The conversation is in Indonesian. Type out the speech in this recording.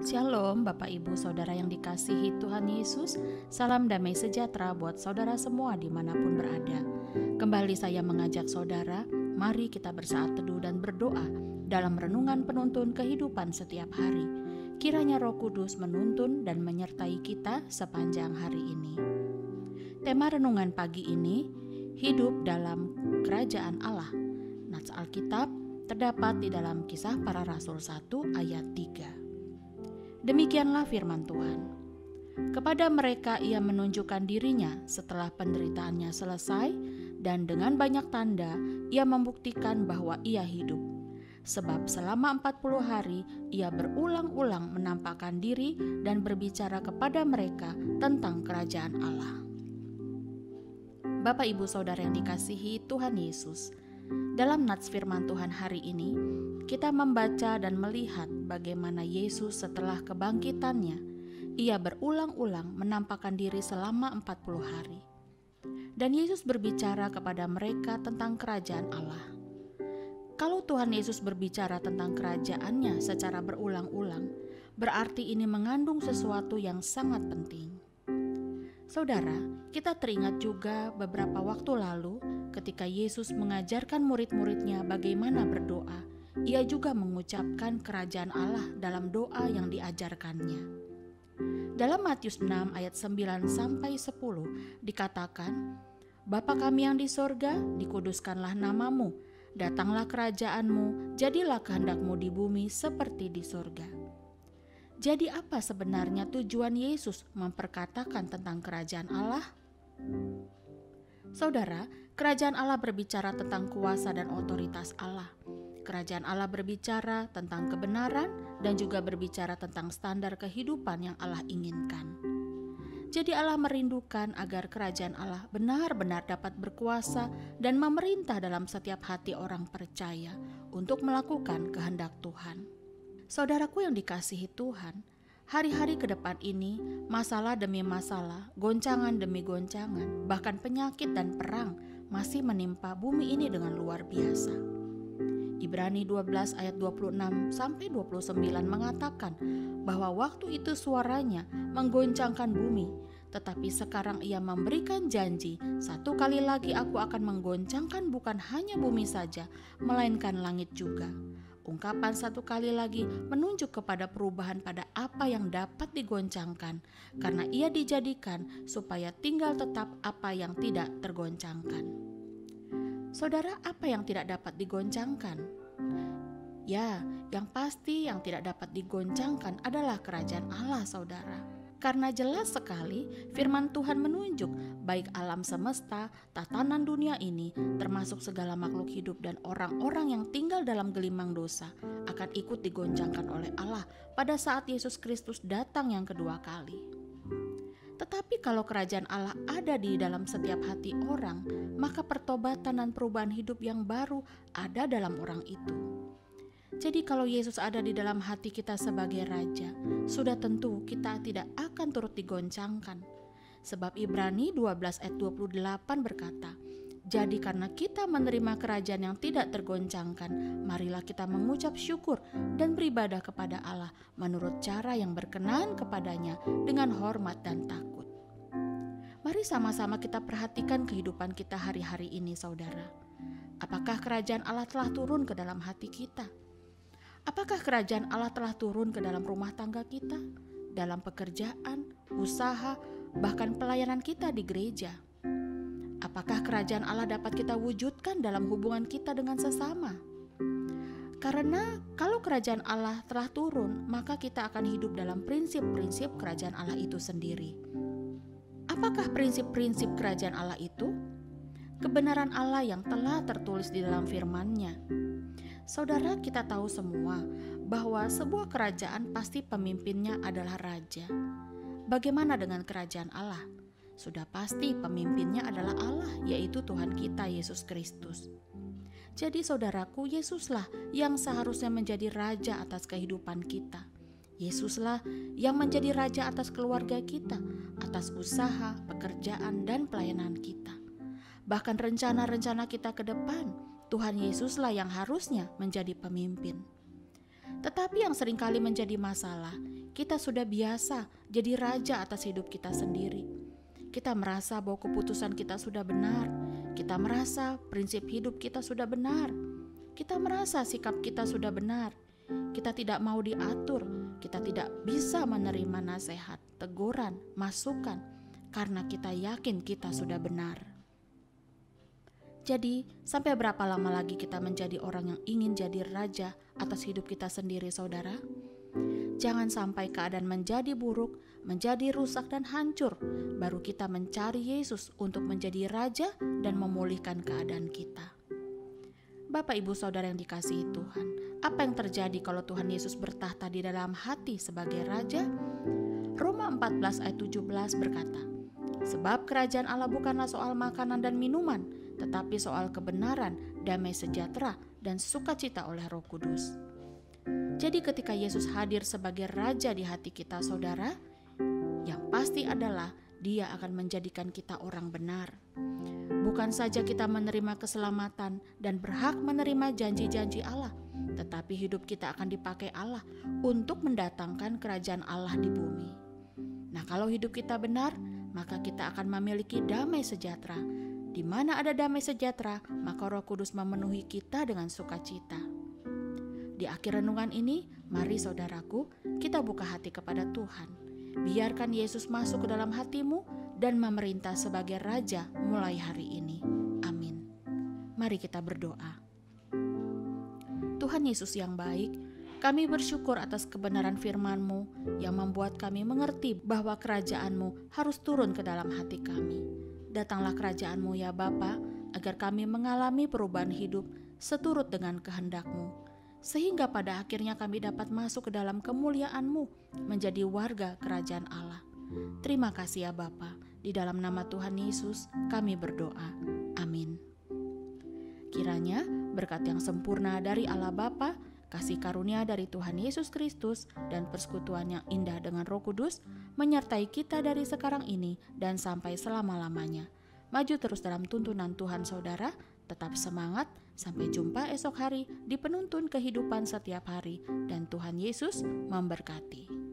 Shalom Bapak Ibu Saudara yang dikasihi Tuhan Yesus. Salam damai sejahtera buat saudara semua dimanapun berada. Kembali saya mengajak saudara, mari kita bersaat teduh dan berdoa dalam renungan penuntun kehidupan setiap hari. Kiranya Roh Kudus menuntun dan menyertai kita sepanjang hari ini. Tema renungan pagi ini, hidup dalam kerajaan Allah. Nats Alkitab terdapat di dalam Kisah Para Rasul 1 ayat 3. Demikianlah firman Tuhan. Kepada mereka ia menunjukkan dirinya setelah penderitaannya selesai, dan dengan banyak tanda ia membuktikan bahwa ia hidup. Sebab selama 40 hari ia berulang-ulang menampakkan diri dan berbicara kepada mereka tentang kerajaan Allah. Bapak Ibu Saudara yang dikasihi Tuhan Yesus, dalam nats firman Tuhan hari ini, kita membaca dan melihat bagaimana Yesus setelah kebangkitannya, ia berulang-ulang menampakkan diri selama 40 hari. Dan Yesus berbicara kepada mereka tentang kerajaan Allah. Kalau Tuhan Yesus berbicara tentang kerajaannya secara berulang-ulang, berarti ini mengandung sesuatu yang sangat penting. Saudara, kita teringat juga beberapa waktu lalu ketika Yesus mengajarkan murid-muridnya bagaimana berdoa, ia juga mengucapkan kerajaan Allah dalam doa yang diajarkannya. Dalam Matius 6 ayat 9-10 dikatakan, Bapa kami yang di sorga, dikuduskanlah namamu, datanglah kerajaanmu, jadilah kehendakmu di bumi seperti di sorga. Jadi apa sebenarnya tujuan Yesus memperkatakan tentang kerajaan Allah? Saudara, kerajaan Allah berbicara tentang kuasa dan otoritas Allah. Kerajaan Allah berbicara tentang kebenaran dan juga berbicara tentang standar kehidupan yang Allah inginkan. Jadi Allah merindukan agar kerajaan Allah benar-benar dapat berkuasa dan memerintah dalam setiap hati orang percaya untuk melakukan kehendak Tuhan. Saudaraku yang dikasihi Tuhan, hari-hari ke depan ini, masalah demi masalah, goncangan demi goncangan, bahkan penyakit dan perang masih menimpa bumi ini dengan luar biasa. Ibrani 12 ayat 26-29 mengatakan bahwa waktu itu suaranya menggoncangkan bumi, tetapi sekarang ia memberikan janji, satu kali lagi aku akan menggoncangkan bukan hanya bumi saja, melainkan langit juga. Ungkapan satu kali lagi menunjuk kepada perubahan pada apa yang dapat digoncangkan, karena ia dijadikan supaya tinggal tetap apa yang tidak tergoncangkan. Saudara, apa yang tidak dapat digoncangkan? Ya, yang pasti yang tidak dapat digoncangkan adalah kerajaan Allah, saudara. Karena jelas sekali firman Tuhan menunjuk baik alam semesta, tatanan dunia ini, termasuk segala makhluk hidup dan orang-orang yang tinggal dalam gelimang dosa akan ikut digoncangkan oleh Allah pada saat Yesus Kristus datang yang kedua kali. Tetapi kalau kerajaan Allah ada di dalam setiap hati orang, maka pertobatan dan perubahan hidup yang baru ada dalam orang itu. Jadi kalau Yesus ada di dalam hati kita sebagai Raja, sudah tentu kita tidak akan turut digoncangkan. Sebab Ibrani 12 ayat 28 berkata, jadi karena kita menerima kerajaan yang tidak tergoncangkan, marilah kita mengucap syukur dan beribadah kepada Allah menurut cara yang berkenan kepadanya dengan hormat dan takut. Mari sama-sama kita perhatikan kehidupan kita hari-hari ini, saudara. Apakah kerajaan Allah telah turun ke dalam hati kita? Apakah kerajaan Allah telah turun ke dalam rumah tangga kita, dalam pekerjaan, usaha, bahkan pelayanan kita di gereja? Apakah kerajaan Allah dapat kita wujudkan dalam hubungan kita dengan sesama? Karena kalau kerajaan Allah telah turun, maka kita akan hidup dalam prinsip-prinsip kerajaan Allah itu sendiri. Apakah prinsip-prinsip kerajaan Allah itu? Kebenaran Allah yang telah tertulis di dalam firman-Nya. Saudara, kita tahu semua bahwa sebuah kerajaan pasti pemimpinnya adalah raja. Bagaimana dengan kerajaan Allah? Sudah pasti pemimpinnya adalah Allah, yaitu Tuhan kita Yesus Kristus. Jadi saudaraku, Yesuslah yang seharusnya menjadi raja atas kehidupan kita. Yesuslah yang menjadi raja atas keluarga kita, atas usaha, pekerjaan, dan pelayanan kita. Bahkan rencana-rencana kita ke depan, Tuhan Yesuslah yang harusnya menjadi pemimpin. Tetapi yang seringkali menjadi masalah, kita sudah biasa jadi raja atas hidup kita sendiri. Kita merasa bahwa keputusan kita sudah benar. Kita merasa prinsip hidup kita sudah benar. Kita merasa sikap kita sudah benar. Kita tidak mau diatur. Kita tidak bisa menerima nasihat, teguran, masukan, karena kita yakin kita sudah benar. Jadi, sampai berapa lama lagi kita menjadi orang yang ingin jadi raja atas hidup kita sendiri, saudara? Jangan sampai keadaan menjadi buruk, menjadi rusak dan hancur, baru kita mencari Yesus untuk menjadi raja dan memulihkan keadaan kita. Bapak, Ibu, Saudara yang dikasihi Tuhan, apa yang terjadi kalau Tuhan Yesus bertahta di dalam hati sebagai raja? Roma 14 ayat 17 berkata, sebab kerajaan Allah bukanlah soal makanan dan minuman, tetapi soal kebenaran, damai sejahtera, dan sukacita oleh Roh Kudus. Jadi ketika Yesus hadir sebagai raja di hati kita, saudara, yang pasti adalah Dia akan menjadikan kita orang benar. Bukan saja kita menerima keselamatan dan berhak menerima janji-janji Allah, tetapi hidup kita akan dipakai Allah untuk mendatangkan kerajaan Allah di bumi. Nah, kalau hidup kita benar, maka kita akan memiliki damai sejahtera. Di mana ada damai sejahtera, maka Roh Kudus memenuhi kita dengan sukacita. Di akhir renungan ini, mari saudaraku, kita buka hati kepada Tuhan. Biarkan Yesus masuk ke dalam hatimu dan memerintah sebagai Raja mulai hari ini. Amin. Mari kita berdoa. Tuhan Yesus yang baik, kami bersyukur atas kebenaran firman-Mu yang membuat kami mengerti bahwa kerajaan-Mu harus turun ke dalam hati kami. Datanglah kerajaan-Mu ya Bapa, agar kami mengalami perubahan hidup seturut dengan kehendak-Mu, sehingga pada akhirnya kami dapat masuk ke dalam kemuliaan-Mu, menjadi warga kerajaan Allah. Terima kasih ya Bapa, di dalam nama Tuhan Yesus kami berdoa. Amin. Kiranya berkat yang sempurna dari Allah Bapa, kasih karunia dari Tuhan Yesus Kristus, dan persekutuan yang indah dengan Roh Kudus menyertai kita dari sekarang ini dan sampai selama-lamanya. Maju terus dalam tuntunan Tuhan saudara, tetap semangat, sampai jumpa esok hari di penuntun kehidupan setiap hari, dan Tuhan Yesus memberkati.